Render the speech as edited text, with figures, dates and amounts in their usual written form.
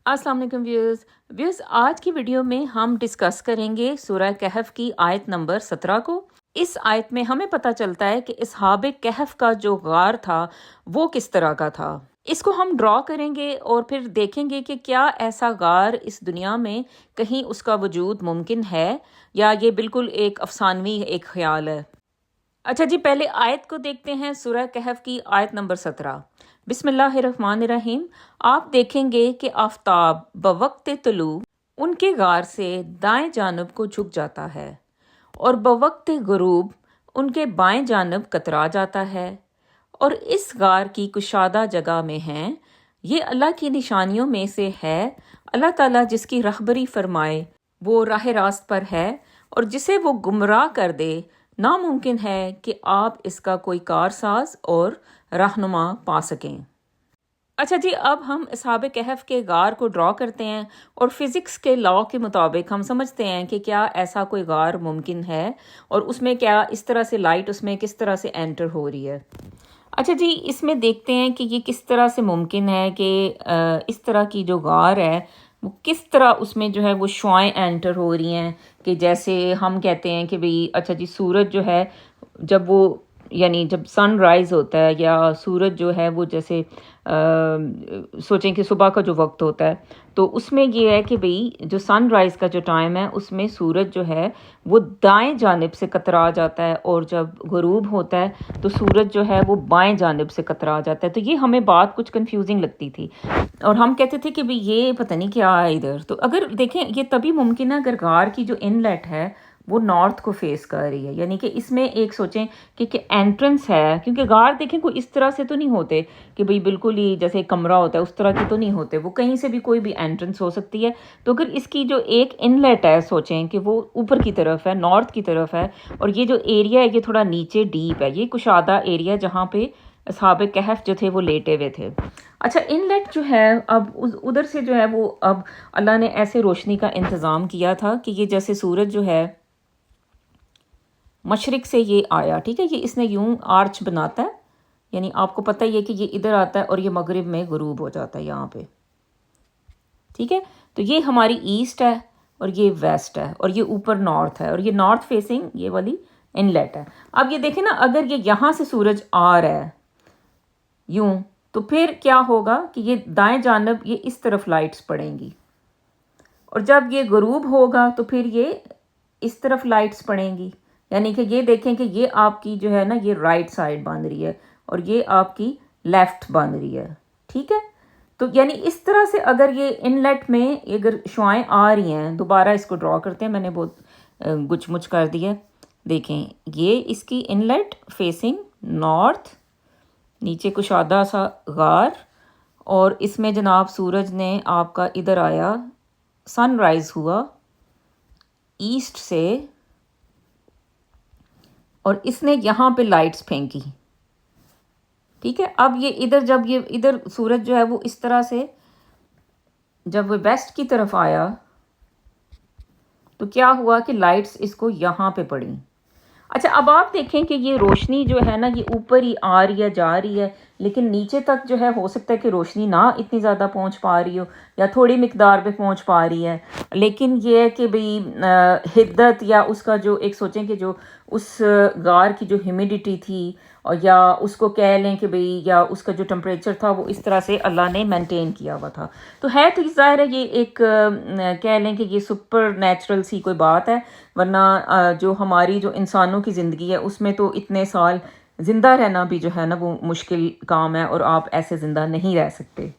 अस्सलाम वालेकुम व्यूअर्स आज की वीडियो में हम डिस्कस करेंगे सूरह कहफ की आयत नंबर 17 को। इस आयत में हमें पता चलता है कि असहाबे कहफ का जो गार था वो किस तरह का था। इसको हम ड्रॉ करेंगे और फिर देखेंगे कि क्या ऐसा गार इस दुनिया में कहीं उसका वजूद मुमकिन है या ये बिल्कुल एक अफसानवी एक ख्याल है। अच्छा जी, पहले आयत को देखते हैं। सूरह कहफ की आयत नंबर 17। बिस्मिल्लाहिर्रहमानिर्रहीम। आप देखेंगे कि आफताब बवक्त तुलू उनके गार से दाएं जानब को झुक जाता है और बवक्त गुरूब उनके बाएं जानब कतरा जाता है, और इस गार की कुशादा जगह में हैं। ये अल्लाह की निशानियों में से है। अल्लाह ताला जिसकी रहबरी फरमाए वो राह रास्त पर है, और जिसे वो गुमराह कर दे नामुमकिन है कि आप इसका कोई कारसाज और रहनुमा पा सकें। अच्छा जी, अब हम असहाबे कहफ के गार को ड्रॉ करते हैं और फिज़िक्स के लॉ के मुताबिक हम समझते हैं कि क्या ऐसा कोई गार मुमकिन है और उसमें क्या इस तरह से लाइट उसमें किस तरह से एंटर हो रही है। अच्छा जी, इसमें देखते हैं कि ये किस तरह से मुमकिन है कि इस तरह की जो गार है वो किस तरह उसमें जो है वो शुआएं एंटर हो रही हैं। कि जैसे हम कहते हैं कि भाई अच्छा जी, सूरज जो है जब वो यानी जब सनराइज़ होता है या सूरज जो है वो जैसे सोचें कि सुबह का जो वक्त होता है तो उसमें ये है कि भाई जो सनराइज़ का जो टाइम है उसमें सूरज जो है वो दाएं जानिब से कतरा जाता है, और जब गुरूब होता है तो सूरज जो है वो बाएं जानिब से कतरा जाता है। तो ये हमें बात कुछ कंफ्यूजिंग लगती थी और हम कहते थे कि भाई ये पता नहीं क्या है इधर। तो अगर देखें ये तभी मुमकिन है अगर गार की जो इनलेट है वो नॉर्थ को फेस कर रही है, यानी कि इसमें एक सोचें कि एंट्रेंस है, क्योंकि गार देखें कोई इस तरह से तो नहीं होते कि भाई बिल्कुल ही जैसे कमरा होता है उस तरह के तो नहीं होते, वो कहीं से भी कोई भी एंट्रेंस हो सकती है। तो अगर इसकी जो एक इनलेट है सोचें कि वो ऊपर की तरफ है, नॉर्थ की तरफ है, और ये जो एरिया है ये थोड़ा नीचे डीप है, ये कुशादा एरिया जहाँ पे असहाबे कहफ जो थे वो लेटे हुए थे। अच्छा, इनलेट जो है अब उधर से जो है वो अब अल्लाह ने ऐसे रोशनी का इंतज़ाम किया था कि ये जैसे सूरज जो है मशरिक से ये आया, ठीक है, ये इसने यूं आर्च बनाता है, यानी आपको पता ही है कि ये इधर आता है और ये मगरिब में गुरूब हो जाता है यहाँ पे, ठीक है। तो ये हमारी ईस्ट है और ये वेस्ट है और ये ऊपर नॉर्थ है और ये नॉर्थ फेसिंग ये वाली इनलेट है। अब ये देखें ना, अगर ये यहाँ से सूरज आ रहा है यूं तो फिर क्या होगा कि ये दाएं जानब ये इस तरफ लाइट्स पड़ेंगी, और जब ये गुरूब होगा तो फिर ये इस तरफ लाइट्स पड़ेंगी। यानी कि ये देखें कि ये आपकी जो है ना ये राइट साइड बन रही है और ये आपकी लेफ़्ट बन रही है, ठीक है। तो यानी इस तरह से अगर ये इनलेट में अगर शुआएं आ रही हैं, दोबारा इसको ड्रॉ करते हैं, मैंने बहुत गुच मुच कर दिया। देखें ये इसकी इनलेट फेसिंग नॉर्थ, नीचे कुशादा सा गार, और इसमें जनाब सूरज ने आपका इधर आया, सनराइज़ हुआ ईस्ट से और इसने यहाँ पे लाइट्स फेंकी, ठीक है। अब ये इधर जब ये इधर सूरज जो है वो इस तरह से जब वो वेस्ट की तरफ आया तो क्या हुआ कि लाइट्स इसको यहाँ पे पड़ी। अच्छा, अब आप देखें कि ये रोशनी जो है ना ये ऊपर ही आ रही है जा रही है, लेकिन नीचे तक जो है हो सकता है कि रोशनी ना इतनी ज़्यादा पहुंच पा रही हो या थोड़ी मिकदार पे पहुंच पा रही है, लेकिन ये है कि भाई हिद्दत या उसका जो एक सोचें कि जो उस गार की जो ह्यूमिडिटी थी और या उसको कह लें कि भाई या उसका जो टेम्परेचर था वो इस तरह से अल्लाह ने मेंटेन किया हुआ था। तो है तो ज़ाहिर है ये एक कह लें कि ये सुपर नेचुरल सी कोई बात है, वरना जो हमारी जो इंसानों की ज़िंदगी है उसमें तो इतने साल ज़िंदा रहना भी जो है ना वो मुश्किल काम है और आप ऐसे ज़िंदा नहीं रह सकते।